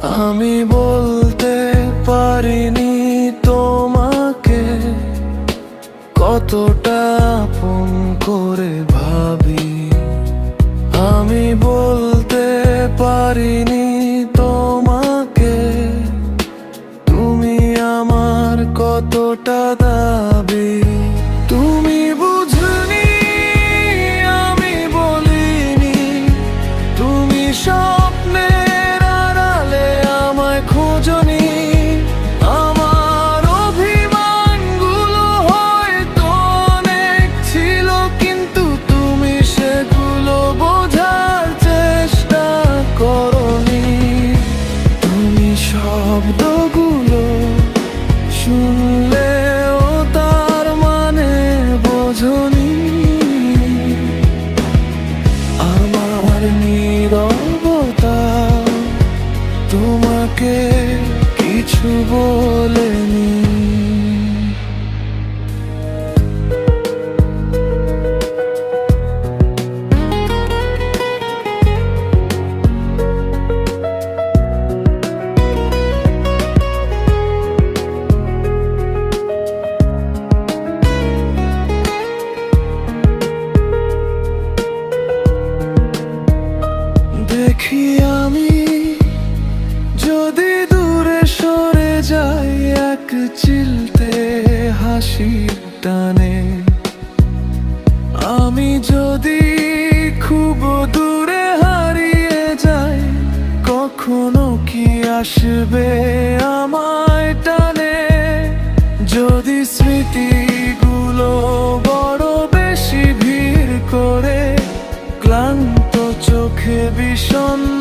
আমি বলতে পারিনি তোমাকে কতটা আপন করে ভাবি। আমি বলতে পারিনি তোমাকে তুমি আমার কতটা দাবি। তুমি বুঝনি, আমি বলিনি, তুমি স্বপ্নের আড়ালে আমায় খোঁজনি। আমার অভিমানগুলো হয়তো অনেক ছিল, কিন্তু তুমি সেগুলো বোঝার চেষ্টা করনি। তুমি শব্দগুলো শুনলেও তার মানে বোঝনি। আমার নীরবতা তোমাকে কিছু বলেনি। দেখি আমি যদি দূরে সরে যাই এক চিলতে হাসির টানে, আমি যদি খুব দূরে হারিয়ে যাই, কখনো কি আসবে আমায় টানে? যদি স্মৃতিগুলো বড় বেশি ভিড় করে ক্লান্ত চোখে বিষণ্ণ